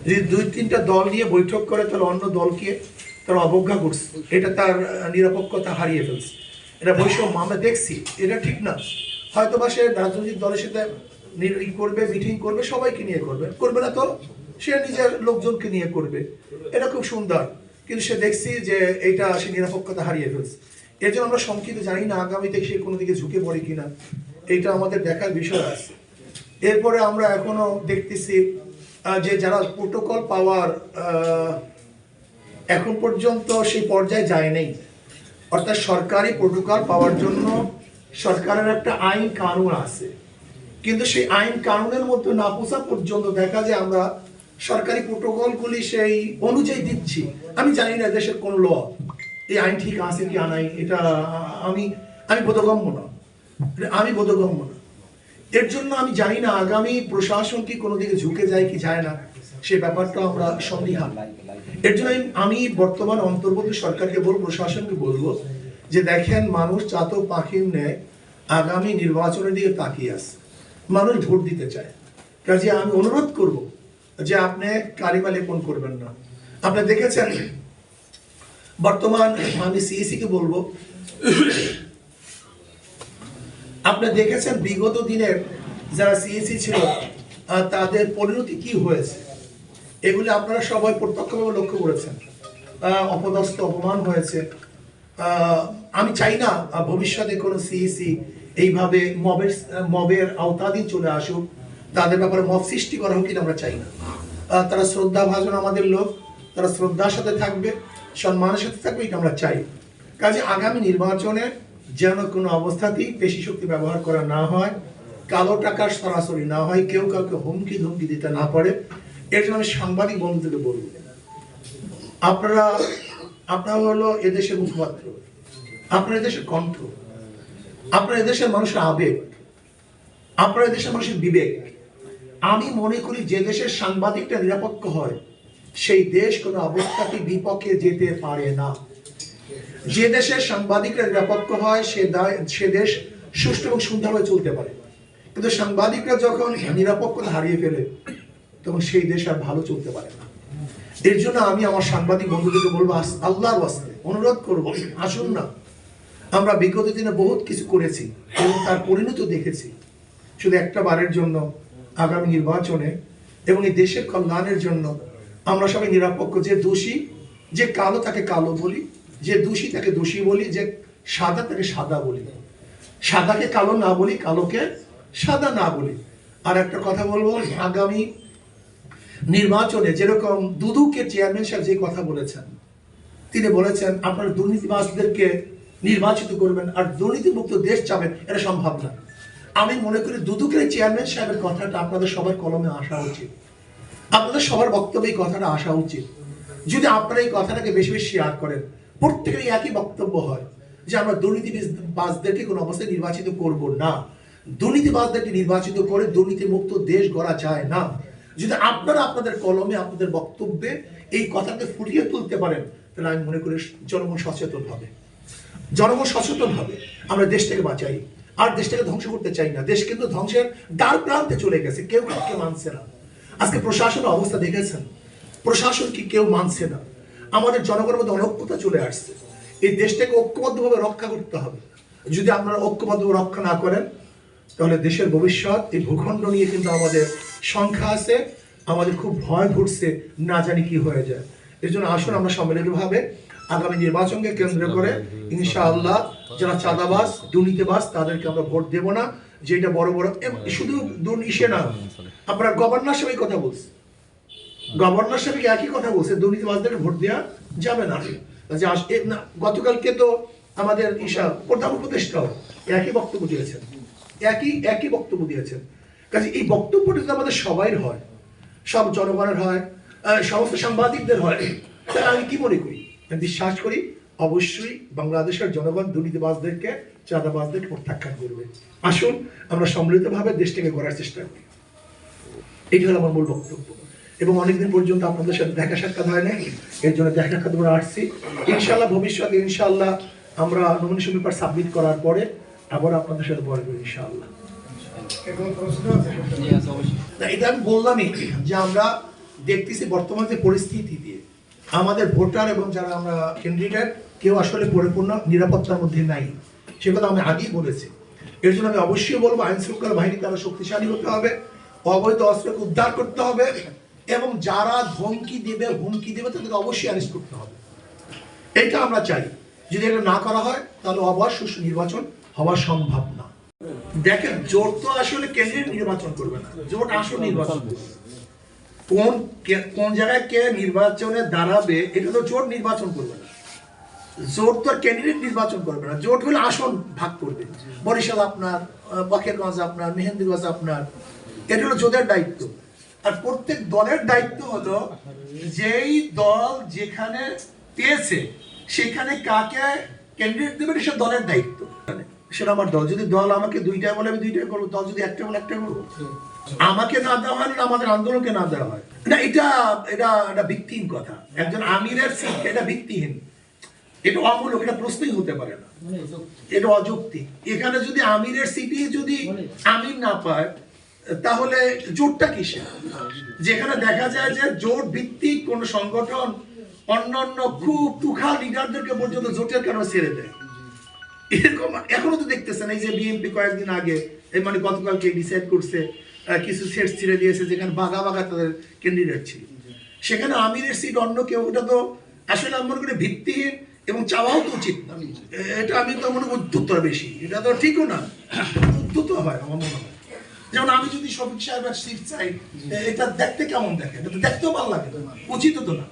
যদি 2-3টা দল নিয়ে বৈঠক করে তাহলে অন্য দলকে তারা অবজ্ঞা করছে, এটা তার নিরপেক্ষতা হারিয়ে ফেলছে, এটা বৈষম্য আমরা দেখছি, এটা ঠিক না। হয়তো বা সে রাজনৈতিক দলের সাথে করবে, মিটিং করবে, সবাইকে নিয়ে করবে, করবে না তো সে নিজের লোকজনকে নিয়ে করবে, এটা খুব সুন্দর। কিন্তু সে দেখছি যে এইটা সে নিরপেক্ষতা হারিয়ে ফেলছে। এর জন্য আমরা শঙ্কিত, জানি না আগামীতে সে কোনো দিকে ঝুঁকে পড়ে কিনা, এইটা আমাদের দেখার বিষয় আছে। এরপরে আমরা এখনো দেখতেছি যে যারা প্রোটোকল পাওয়ার এখন পর্যন্ত সেই পর্যায়ে যায় নেই, অর্থাৎ সরকারি প্রোটোকল পাওয়ার জন্য সরকারের একটা আইন কানুন আছে, কিন্তু সেই আইন কানুনের মধ্যে না পৌঁছা পর্যন্ত দেখা যায় আমরা সরকারি প্রোটোকলগুলি সেই অনুযায়ী দিচ্ছি। আমি জানি না দেশের কোন ল এই আইন ঠিক আছে কি নাই, এটা আমি আমি বোধগম্য না, এর জন্য আমি জানি না আগামী প্রশাসন কি কোনো দিকে ঝুঁকে যায় কি যায় না, সে ব্যাপারটা আমরা সন্দিহান। এর জন্য আমি বর্তমান অন্তর্বর্তী সরকারকে বলবো, প্রশাসনকে বলবো যে দেখেন মানুষ চাতক পাখির ন্যায় আগামী নির্বাচনের দিকে তাকিয়ে আছে, মানুষ ভোট দিতে চায়। কাজে আমি অনুরোধ করব যে আপনি কালিমা লেপন করবেন না। আপনি দেখেছেন বর্তমান, আমি সিইসি কে বলবো, আপনি দেখেছেন বিগত দিনের যারা সিইসি ছিল তাদের পরিণতি কি হয়েছে, এগুলি আপনারা সবাই প্রত্যক্ষভাবে লক্ষ্য করেছেন। অপদস্থ, অপমান হয়েছে। আমি চাই না ভবিষ্যতে কোনো সিইসি এইভাবে মবের আওতাধীন চলে আসুক, তাদের ব্যাপারে মব সৃষ্টি করা হোক, কিনা আমরা চাই না। তারা শ্রদ্ধা ভাজন আমাদের লোক, তারা শ্রদ্ধার সাথে থাকবে, সম্মানের সাথে থাকবে, এটা আমরা চাই। কাজে আগামী নির্বাচনে যেন কোনো অবস্থাতেই পেশি শক্তি ব্যবহার করা না হয়, কালো টাকার সরাসরি না হয়, কেউ কাউকে হুমকি ধুমকি দিতে না পারে। এর জন্য আমি সাংবাদিক বন্ধুদেরকে বলবো, আপনারা হলো এদেশের মুখপাত্র, আপনার এদেশের কণ্ঠ, আপনার এদেশের মানুষের আবেগ, আপনার এদেশের মানুষের বিবেক। আমি মনে করি যে দেশের সাংবাদিকটা নিরপেক্ষ হয় সেই দেশ কোনো অবস্থাতেই বিপক্ষে যেতে পারে না। যে দেশের সাংবাদিকরা নিরপেক্ষ হয় সে দেশ সুষ্ঠু এবং সুন্দরভাবে চলতে পারে। কিন্তু সাংবাদিকরা যখন নিরপেক্ষতা হারিয়ে ফেলে তখন সেই দেশ আর ভালো চলতে পারে না। এর জন্য আমি আমার সাংবাদিক বন্ধুদেরকে বলবো, আল্লাহর ওয়াস্তে অনুরোধ করবো, আসুন না, আমরা বিগত দিনে বহুত কিছু করেছি এবং তার পরিণত দেখেছি। শুধু একটা বারের জন্য আগামী নির্বাচনে এবং এই দেশের কল্যাণের জন্য আমরা সবাই নিরপেক্ষ, যে দোষী, যে কালো তাকে কালো বলি, যে দোষী তাকে দোষী বলি, যে সাদা তাকে সাদা বলি, সাদাকে কালো না বলি, কালোকে সাদা না বলি। আর একটা কথা বলবো, আগামী নির্বাচনে যেরকম দুদুকে চেয়ারম্যান সাহেব যে কথা বলেছেন, তিনি বলেছেন আপনারা দুর্নীতিবাজদেরকে নির্বাচিত করবেন আর দুর্নীতিমুক্ত দেশ চাবেন, এটা সম্ভব না। আমি মনে করি দুদুকের চেয়ারম্যান সাহেবের কথাটা আপনাদের সবার কলমে আসা উচিত, আপনাদের সবার বক্তব্যে এই কথাটা আসা উচিত। যদি আপনারা এই কথাটাকে বেশি বেশি শেয়ার করেন, প্রত্যেকেরই একই বক্তব্য হয় যে আমরা দুর্নীতিবাজদেরকে কোনো অবস্থায় নির্বাচিত করব না, দুর্নীতিবাজদেরকে নির্বাচিত করে দুর্নীতিমুক্ত দেশ গড়া যায় না। যদি আপনারা আপনাদের কলমে, আপনাদের বক্তব্যে এই কথাকে ফুটিয়ে তুলতে পারেন, তাহলে আমি মনে করি জনগণ সচেতন হবে, আমরা দেশটাকে বাঁচাই। আর দেশটাকে ধ্বংস করতে চাই না। দেশ কিন্তু ধ্বংসের দ্বার প্রান্তে চলে গেছে, কেউ কাউকে মানছে না। আজকে প্রশাসনের অবস্থা দেখেছেন, প্রশাসন কি কেউ মানছে না। আমাদের জনগণের মধ্যে অনৈক্যতা চলে আসছে। এই দেশটাকে ঐক্যবদ্ধভাবে রক্ষা করতে হবে। যদি আপনারা ঐক্যবদ্ধভাবে রক্ষা না করেন তাহলে দেশের ভবিষ্যৎ, এই ভূখণ্ড নিয়ে কিন্তু আমাদের সংখ্যা আছে, আমাদের খুব ভয় ঘুরছে, না জানি কি হয়ে যায়। এর জন্য আসুন আমরা সম্মিলিতভাবে আগামী নির্বাচনকে কেন্দ্র করে ইনশাআল্লাহ যারা চাঁদাবাজ, দুর্নীতিবাজ তাদেরকে আমরা ভোট দেব না। যেটা বড় বড় শুধু দুর্নীতি না, আপনারা গভর্নর সাহেব কথা বলছে, গভর্নর সাহেব একই কথা বলছে, দুর্নীতিবাজদেরকে ভোট দেওয়া যাবে না। গতকালকে তো আমাদের প্রধান উপদেষ্টাও একই বক্তব্য দিয়েছেন, একই বক্তব্য দিয়েছেন। কাজে এই বক্তব্যটা যদি আমাদের সবাই হয়, সব জনগণের হয়, সমস্ত সাংবাদিকদের হয়, তাহলে আমি কি মনে করি, বিশ্বাস করি অবশ্যই বাংলাদেশের জনগণ দুর্নীতিবাজদেরকে, চাঁদাবাজদেরকে প্রত্যাখ্যান করবে। আসুন আমরা সম্মিলিতভাবে দেশটাকে গড়ার চেষ্টা করি, এটি হলো আমার মূল বক্তব্য। এবং অনেকদিন পর্যন্ত আপনাদের সাথে দেখা সাক্ষাৎ হয় নাই, এর জন্য দেখা সাক্ষাৎ আমরা আসছি। ইনশাআল্লাহ ভবিষ্যতে ইনশাআল্লাহ আমরা নমিনেশন পেপার সাবমিট করার পরে আবার আপনাদের সাথে বলবো ইনশাআল্লাহ। এটা আমি বললামই যে আমরা দেখতেছি বর্তমান যে পরিস্থিতি দিয়ে আমাদের ভোটার এবং যারা আমরা ক্যান্ডিডেট কেউ আসলে পরিপূর্ণ নিরাপত্তার মধ্যে নাই, সে কথা আমি আগেই বলেছি। এর জন্য আমি অবশ্যই বলবো আইন শৃঙ্খলা বাহিনী তারা শক্তিশালী হতে হবে, অবৈধ অস্ত্রকে উদ্ধার করতে হবে এবং যারা হুমকি দেবে তাদেরকে অবশ্যই অ্যারেস্ট করতে হবে। এটা আমরা চাই। যদি এটা না করা হয় তাহলে অবাধ সুষ্ঠু নির্বাচন হওয়া সম্ভব না। দেখেন, জোট তো আসলে ক্যান্ডিডেট নির্বাচন করবে না, জোট আসল নির্বাচন করবে। কোন জায়গায় কে নির্বাচনে দাঁড়াবে এটা তো জোট নির্বাচন করবে না। জোট তো আর ক্যান্ডিডেট নির্বাচন করবে না, জোট হলে আসন ভাগ করবে। বরিশাল আপনার, বাকেরগঞ্জ আপনার, মেহেন্দিগঞ্জ আপনার, এটা হলো জোটের দায়িত্ব। আর প্রত্যেক দলের দায়িত্ব হলো যেই দল যেখানে পেয়েছে সেখানে কাকে ক্যান্ডিডেট দেবে, এটা দলের দায়িত্ব। সেটা আমার দল, যদি দল আমাকে দুইটা বলে আমি দুইটাই করবো, দল যদি একটা বলে একটা করবো। আমাকে না দেওয়া হয় না, আমাদের আন্দোলনকে না দেওয়া হয় না, এটা এটা এটা ভিত্তিহীন কথা। একজন আমিরের সিট এটা ভিত্তিহীন, এটা অমূলক, এটা প্রশ্নই হতে পারে না, এটা অযৌক্তিক। এখানে যদি আমিরের সিটি যদি আমির না পায় তাহলে জোটটা কিসে? যেখানে দেখা যায় যে জোট ভিত্তিক কোন সংগঠন অন্যান্য খুব তুখা লিডারদেরকে পর্যন্ত জোটের কারণে ছেড়ে দেয়। এরকম এখনো তো দেখতেছেন, এই যে বিএনপি কয়েকদিন আগে মানে গতকালকে ডিসাইড করছে কিছু সেট ছেড়ে দিয়েছে যেখানে বাঘা বাঘা তাদের ক্যান্ডিডেট ছিল, সেখানে আমিরের সিট অন্য কেউ। ওটা তো আসলে আমি মনে করি ভিত্তিহীন এবং চাওয়াও তো উচিত না। এটা আমি তো মনে করি উদ্ধতটা বেশি, এটা তো ঠিকও না, উদ্ধত হয় আমার মনে হয়। যেমন আমি যদি শফিক সাহেবের সিট চাই, এটা দেখতে কেমন দেখে, এটা তো দেখতেও ভালো লাগে, উচিত তো না।